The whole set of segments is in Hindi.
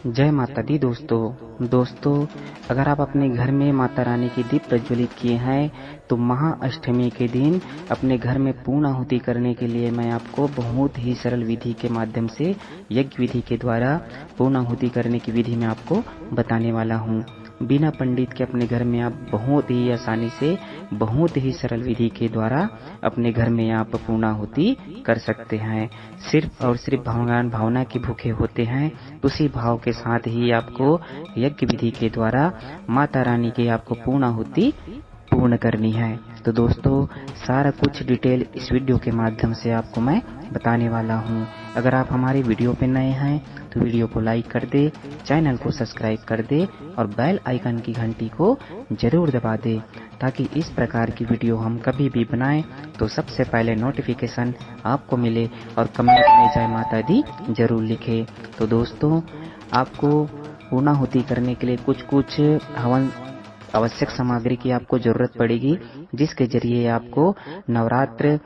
जय माता दी दोस्तों, अगर आप अपने घर में माता रानी की दीप प्रज्वलित किए हैं तो महाअष्टमी के दिन अपने घर में पूर्णाहुति करने के लिए मैं आपको बहुत ही सरल विधि के माध्यम से यज्ञ विधि के द्वारा पूर्णाहुति करने की विधि मैं आपको बताने वाला हूँ। बिना पंडित के अपने घर में आप बहुत ही आसानी से बहुत ही सरल विधि के द्वारा अपने घर में आप पूर्णाहुति कर सकते हैं। सिर्फ और सिर्फ भगवान भावना के भूखे होते हैं, उसी भाव के साथ ही आपको यज्ञ विधि के द्वारा माता रानी की आपको पूर्णाहुति पूर्ण करनी है। तो दोस्तों, सारा कुछ डिटेल इस वीडियो के माध्यम से आपको मैं बताने वाला हूँ। अगर आप हमारे वीडियो पे नए हैं तो वीडियो को लाइक कर दे, चैनल को सब्सक्राइब कर दे और बेल आइकन की घंटी को जरूर दबा दे, ताकि इस प्रकार की वीडियो हम कभी भी बनाएं तो सबसे पहले नोटिफिकेशन आपको मिले और कमेंट में जय माता दी जरूर लिखे। तो दोस्तों, आपको पूर्णाहुति करने के लिए कुछ हवन आवश्यक सामग्री की आपको जरूरत पड़ेगी, जिसके जरिए आपको नवरात्र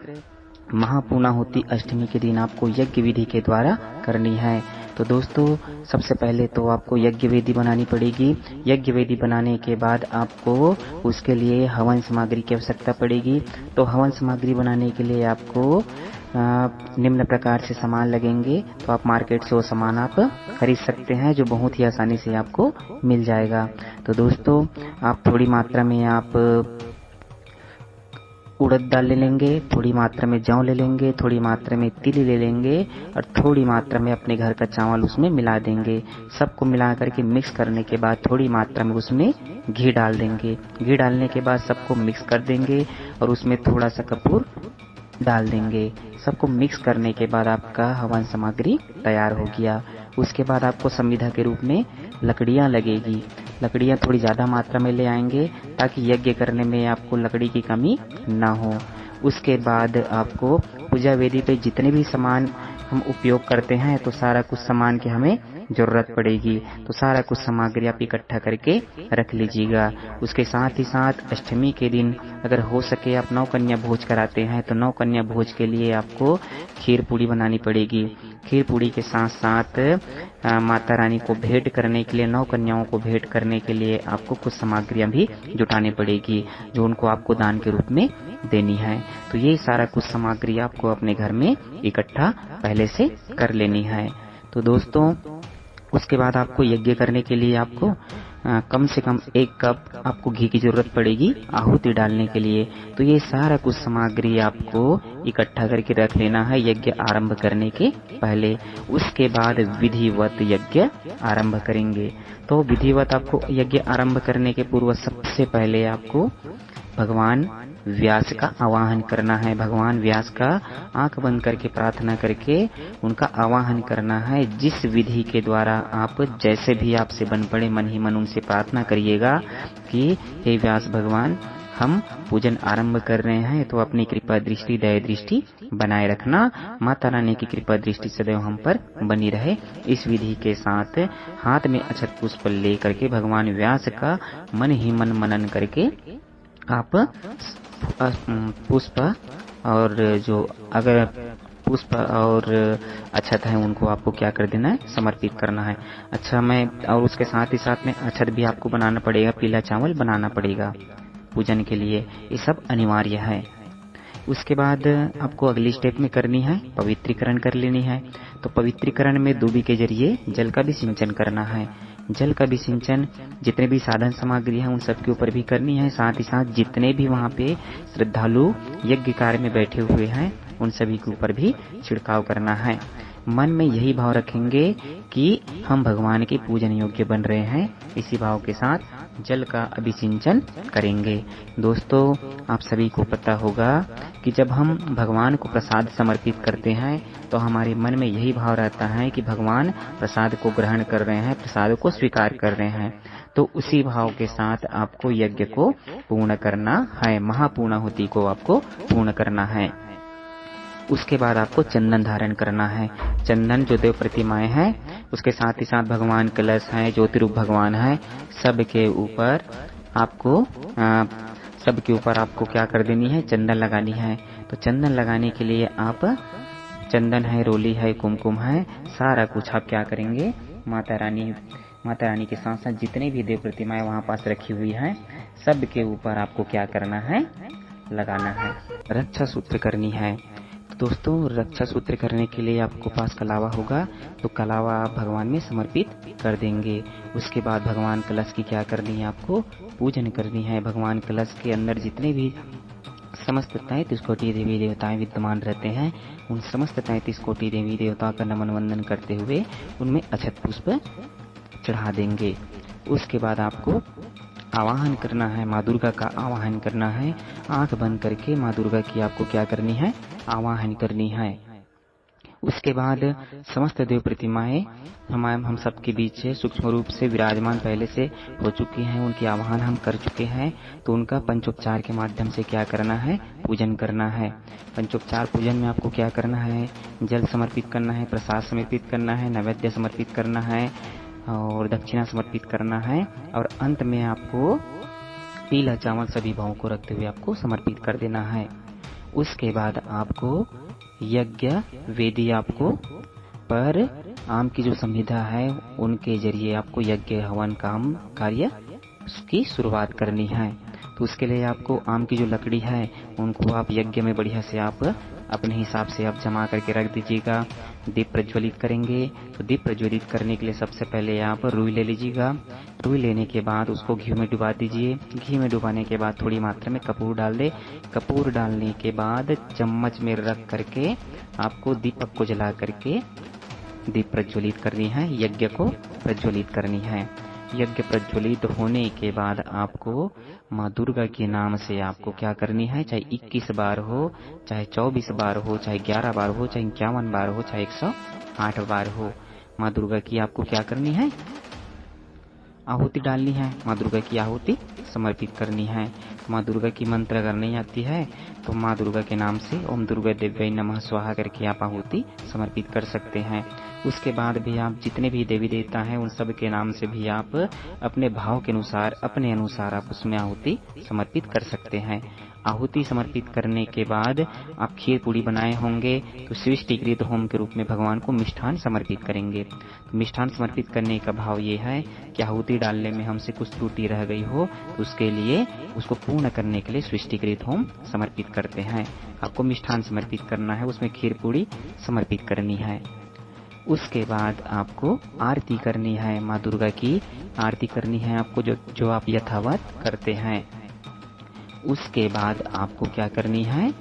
महापूर्णाहुति अष्टमी के दिन आपको यज्ञ विधि के द्वारा करनी है। तो दोस्तों, सबसे पहले तो आपको यज्ञ वेदी बनानी पड़ेगी। यज्ञ वेदी बनाने के बाद आपको उसके लिए हवन सामग्री की आवश्यकता पड़ेगी। तो हवन सामग्री बनाने के लिए आपको निम्न प्रकार से सामान लगेंगे। तो आप मार्केट से वो सामान आप खरीद सकते हैं, जो बहुत ही आसानी से आपको मिल जाएगा। तो दोस्तों, आप थोड़ी मात्रा में आप उड़द दाल ले लेंगे, थोड़ी मात्रा में जौ ले लेंगे, थोड़ी मात्रा में तिल ले लेंगे और थोड़ी मात्रा में अपने घर का चावल उसमें मिला देंगे। सबको मिला करके मिक्स करने के बाद थोड़ी मात्रा में उसमें घी डाल देंगे। घी डालने के बाद सबको मिक्स कर देंगे और उसमें थोड़ा सा कपूर डाल देंगे। सबको मिक्स करने के बाद आपका हवन सामग्री तैयार हो गया। उसके बाद आपको संविधा के रूप में लकड़ियां लगेगी। लकड़ियां थोड़ी ज्यादा मात्रा में ले आएंगे ताकि यज्ञ करने में आपको लकड़ी की कमी ना हो। उसके बाद आपको पूजा वेदी पे जितने भी सामान हम उपयोग करते हैं तो सारा कुछ सामान की हमें जरूरत पड़ेगी। तो सारा कुछ सामग्री आप इकट्ठा करके रख लीजिएगा। उसके साथ ही साथ अष्टमी के दिन अगर हो सके आप 9 कन्या भोज कराते हैं तो 9 कन्या भोज के लिए आपको खीर पूड़ी बनानी पड़ेगी। खीर पूड़ी के साथ साथ माता रानी को भेंट करने के लिए 9 कन्याओं को भेंट करने के लिए आपको कुछ सामग्रियां भी जुटानी पड़ेगी, जो उनको आपको दान के रूप में देनी है। तो ये सारा कुछ सामग्री आपको अपने घर में इकट्ठा पहले से कर लेनी है। तो दोस्तों, उसके बाद आपको यज्ञ करने के लिए आपको कम से कम 1 कप आपको घी की जरूरत पड़ेगी आहुति डालने के लिए। तो ये सारा कुछ सामग्री आपको इकट्ठा करके रख लेना है यज्ञ आरंभ करने के पहले। उसके बाद विधिवत यज्ञ आरंभ करेंगे। तो विधिवत आपको यज्ञ आरंभ करने के पूर्व सबसे पहले आपको भगवान व्यास का आवाहन करना है। भगवान व्यास का आंख बंद करके प्रार्थना करके उनका आवाहन करना है। जिस विधि के द्वारा आप जैसे भी आपसे बन पड़े मन ही मन उनसे प्रार्थना करिएगा कि हे व्यास भगवान, हम पूजन आरंभ कर रहे हैं, तो अपनी कृपा दृष्टि दया दृष्टि बनाए रखना। माता रानी की कृपा दृष्टि सदैव हम पर बनी रहे। इस विधि के साथ हाथ में अक्षत पुष्प ले करके भगवान व्यास का मन ही मन मनन करके आप पुष्प और जो अगर पुष्प और अक्षत है उनको आपको क्या कर देना है, समर्पित करना है। अच्छा, और उसके साथ ही साथ में अक्षत भी आपको बनाना पड़ेगा, पीला चावल बनाना पड़ेगा पूजन के लिए। ये सब अनिवार्य है। उसके बाद आपको अगली स्टेप में करनी है पवित्रीकरण कर लेनी है। तो पवित्रीकरण में दूबी के जरिए जल का भी सिंचन करना है। जल का भी सिंचन जितने भी साधन सामग्री है उन सब के ऊपर भी करनी है। साथ ही साथ जितने भी वहाँ पे श्रद्धालु यज्ञ कार्य में बैठे हुए हैं उन सभी के ऊपर भी छिड़काव करना है। मन में यही भाव रखेंगे कि हम भगवान के पूजन योग्य बन रहे हैं। इसी भाव के साथ जल का अभिसिंचन करेंगे। दोस्तों, आप सभी को पता होगा कि जब हम भगवान को प्रसाद समर्पित करते हैं तो हमारे मन में यही भाव रहता है कि भगवान प्रसाद को ग्रहण कर रहे हैं, प्रसाद को स्वीकार कर रहे हैं। तो उसी भाव के साथ आपको यज्ञ को पूर्ण करना है, महापूर्णाहुति को आपको पूर्ण करना है। उसके बाद आपको चंदन धारण करना है। चंदन जो देव प्रतिमाएं हैं, उसके साथ ही साथ भगवान कलश है, ज्योतिरूप भगवान है, सबके ऊपर आपको क्या कर देनी है, चंदन लगानी है। तो चंदन लगाने के लिए आप चंदन है, रोली है, कुमकुम है, सारा कुछ आप क्या करेंगे, माता रानी के साथ साथ जितने भी देव प्रतिमाएं वहाँ पास रखी हुई हैं, सब के ऊपर आपको क्या करना है, लगाना है, रक्षा सूत्र करनी है। तो दोस्तों, रक्षा सूत्र करने के लिए आपको पास कलावा होगा, तो कलावा आप भगवान में समर्पित कर देंगे। उसके बाद भगवान कलश की क्या करनी है, आपको पूजन करनी है। भगवान कलश के अंदर जितने भी समस्त 33 कोटि देवी देवताएं विद्यमान रहते हैं, उन समस्त 33 कोटि देवी देवताओं का नमन वंदन करते हुए उनमें अक्षत पुष्प चढ़ा देंगे। उसके बाद आपको आवाहन करना है, माँ दुर्गा का आवाहन करना है। आंख बंद करके माँ दुर्गा की आपको क्या करनी है, आवाहन करनी है। उसके बाद समस्त देव प्रतिमाएं हम सबके बीच सूक्ष्म रूप से विराजमान पहले से हो चुकी हैं, उनकी आवाहन हम कर चुके हैं। तो उनका पंचोपचार के माध्यम से क्या करना है, पूजन करना है। पंचोपचार पूजन में आपको क्या करना है, जल समर्पित करना है, प्रसाद समर्पित करना है, नैवेद्य समर्पित करना है और दक्षिणा समर्पित करना है। और अंत में आपको पीला चावल सभी भावों को रखते हुए आपको समर्पित कर देना है। उसके बाद आपको यज्ञ वेदी आपको पर आम की जो संविधा है उनके जरिए आपको यज्ञ हवन काम कार्य की शुरुआत करनी है। तो उसके लिए आपको आम की जो लकड़ी है उनको आप यज्ञ में बढ़िया से आप अपने हिसाब से आप जमा करके रख दीजिएगा। दीप प्रज्वलित करेंगे, तो दीप प्रज्वलित करने के लिए सबसे पहले आप रुई ले लीजिएगा। रुई लेने के बाद उसको घी में डुबा दीजिए। घी में डुबाने के बाद थोड़ी मात्रा में कपूर डाल दे। कपूर डालने के बाद चम्मच में रख करके आपको दीपक को जला करके दीप प्रज्वलित करनी है, यज्ञ को प्रज्वलित करनी है। यज्ञ प्रज्वलित होने के बाद आपको माँ दुर्गा के नाम से आपको क्या करनी है, चाहे 21 बार हो, चाहे 24 बार हो, चाहे 11 बार हो, चाहे 51 बार हो, चाहे 108 बार हो, माँ दुर्गा की आपको क्या करनी है, आहुति डालनी है। माँ दुर्गा की आहुति समर्पित करनी है। माँ दुर्गा की मंत्र अगर नहीं आती है तो माँ दुर्गा के नाम से ओम दुर्गा देव्यै नमः स्वाहा करके आप आहुति समर्पित कर सकते हैं। उसके बाद भी आप जितने भी देवी देवता हैं उन सब के नाम से भी आप अपने भाव के अनुसार अपने अनुसार आप उसमें आहुति समर्पित कर सकते हैं। आहुति समर्पित करने के बाद आप खीर पूड़ी बनाए होंगे तो सृष्टिकृत होम के रूप में भगवान को मिष्ठान समर्पित करेंगे। तो मिष्ठान समर्पित करने का भाव ये है कि आहुति डालने में हमसे कुछ त्रुटि रह गई हो तो उसके लिए उसको पूर्ण करने के लिए सृष्टिकृत होम समर्पित करते हैं। आपको मिष्ठान समर्पित करना है, उसमें खीर पूड़ी समर्पित करनी है। उसके बाद आपको आरती करनी है, माँ दुर्गा की आरती करनी है आपको जो आप यथावत करते हैं। उसके बाद आपको क्या करनी है,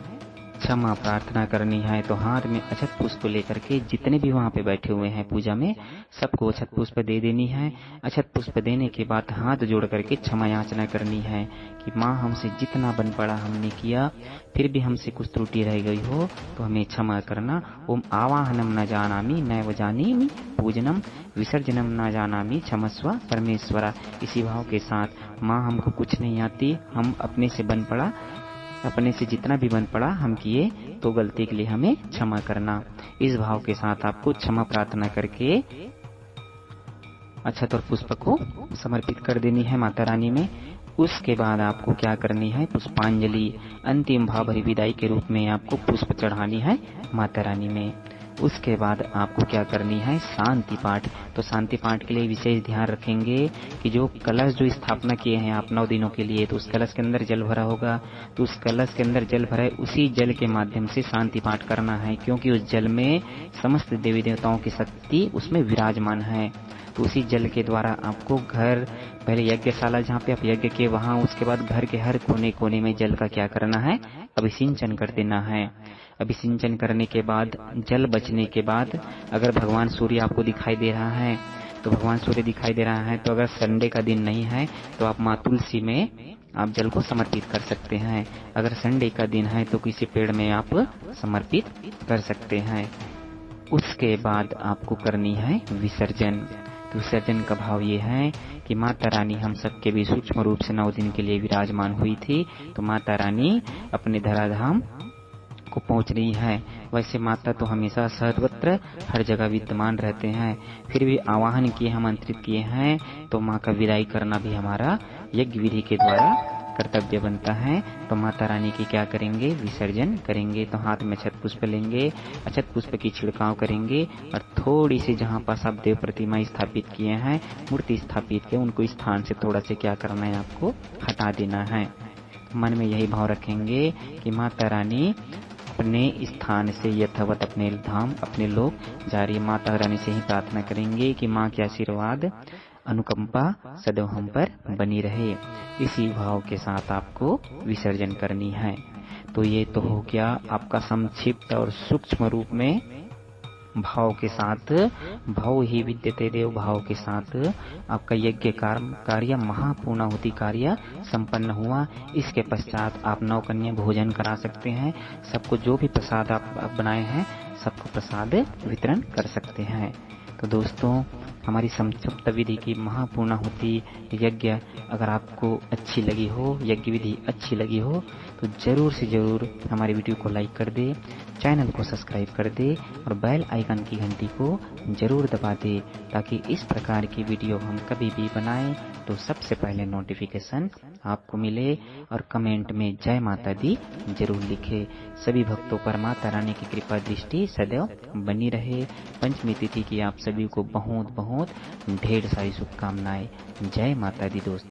क्षमा प्रार्थना करनी है। तो हाथ में अक्षत पुष्प लेकर के जितने भी वहाँ पे बैठे हुए हैं पूजा में सबको अक्षत पुष्प दे देनी है। अक्षत पुष्प देने के बाद हाथ जोड़ करके क्षमा याचना करनी है कि माँ हमसे जितना बन पड़ा हमने किया, फिर भी हमसे कुछ त्रुटि रह गई हो तो हमें क्षमा करना। ओम आवाहनम न जानामि नैव जानीमि पूजनम विसर्जनम न जानामि क्षमस्व परमेश्वरा। इसी भाव के साथ माँ हमको कुछ नहीं आती, हम अपने से बन पड़ा, अपने से जितना भी बन पड़ा हम किए तो गलती के लिए हमें क्षमा करना। इस भाव के साथ आपको क्षमा प्रार्थना करके अक्षत और पुष्प को समर्पित कर देनी है माता रानी में। उसके बाद आपको क्या करनी है, पुष्पांजलि अंतिम भाव भरी विदाई के रूप में आपको पुष्प चढ़ानी है माता रानी में। उसके बाद आपको क्या करनी है, शांति पाठ। तो शांति पाठ के लिए विशेष ध्यान रखेंगे कि जो कलश जो स्थापना किए हैं आप 9 दिनों के लिए, तो उस कलश के अंदर जल भरा होगा, तो उस कलश के अंदर जल भरा है उसी जल के माध्यम से शांति पाठ करना है, क्योंकि उस जल में समस्त देवी देवताओं की शक्ति उसमें विराजमान है। तो उसी जल के द्वारा आपको घर पहले यज्ञशाला जहाँ पे आप यज्ञ किए वहाँ, उसके बाद घर के हर कोने कोने में जल का क्या करना है, अभिसिंचन कर देना है। अभिसिंचन करने के बाद जल बचने के बाद अगर भगवान सूर्य आपको दिखाई दे रहा है तो भगवान सूर्य दिखाई दे रहा है तो अगर संडे का दिन नहीं है तो आप माँ तुलसी में आप जल को समर्पित कर सकते हैं। अगर संडे का दिन है तो किसी पेड़ में आप समर्पित कर सकते हैं। उसके बाद आपको करनी है विसर्जन। तो विसर्जन का भाव ये है कि माता रानी हम सबके भी सूक्ष्म रूप से 9 दिन के लिए विराजमान हुई थी, तो माता रानी अपने धराधाम को पहुंच रही है। वैसे माता तो हमेशा सर्वत्र हर जगह विद्यमान रहते हैं, फिर भी आवाहन किए, आमंत्रित किए हैं तो माँ का विदाई करना भी हमारा यज्ञ विधि के द्वारा कर्तव्य बनता है तो माता रानी की क्या करेंगे, विसर्जन करेंगे। तो हाथ में अक्षत पुष्प लेंगे, अक्षत पुष्प की छिड़काव करेंगे और थोड़ी सी जहाँ पास आप देव प्रतिमा स्थापित किए हैं, मूर्ति स्थापित किए, उनको स्थान से थोड़ा से क्या करना है, आपको हटा देना है। मन में यही भाव रखेंगे कि माता रानी अपने स्थान से यथावत अपने धाम अपने लोग जा रही है। माता रानी से ही प्रार्थना करेंगे कि माँ के आशीर्वाद अनुकंपा सदैव हम पर बनी रहे। इसी भाव के साथ आपको विसर्जन करनी है। तो ये तो हो गया आपका संक्षिप्त और सूक्ष्म रूप में भाव के साथ, भाव ही विद्यते देव भाव के साथ आपका यज्ञ कार्य महापूर्णाहुति कार्य संपन्न हुआ। इसके पश्चात आप नवकन्या भोजन करा सकते हैं। सबको जो भी प्रसाद आप बनाए हैं सबको प्रसाद वितरण कर सकते हैं। तो दोस्तों, हमारी संक्षिप्त विधि की महापूर्णाहुति यज्ञ अगर आपको अच्छी लगी हो, यज्ञ विधि अच्छी लगी हो, तो जरूर से जरूर हमारी वीडियो को लाइक कर दे, चैनल को सब्सक्राइब कर दे और बेल आइकन की घंटी को जरूर दबा दे, ताकि इस प्रकार की वीडियो हम कभी भी बनाएं तो सबसे पहले नोटिफिकेशन आपको मिले। और कमेंट में जय माता दी जरूर लिखे। सभी भक्तों पर माता रानी की कृपा दृष्टि सदैव बनी रहे। पंचमी तिथि की आप सभी को बहुत बहुत ढेर सारी शुभकामनाएं। जय माता दी दोस्तों।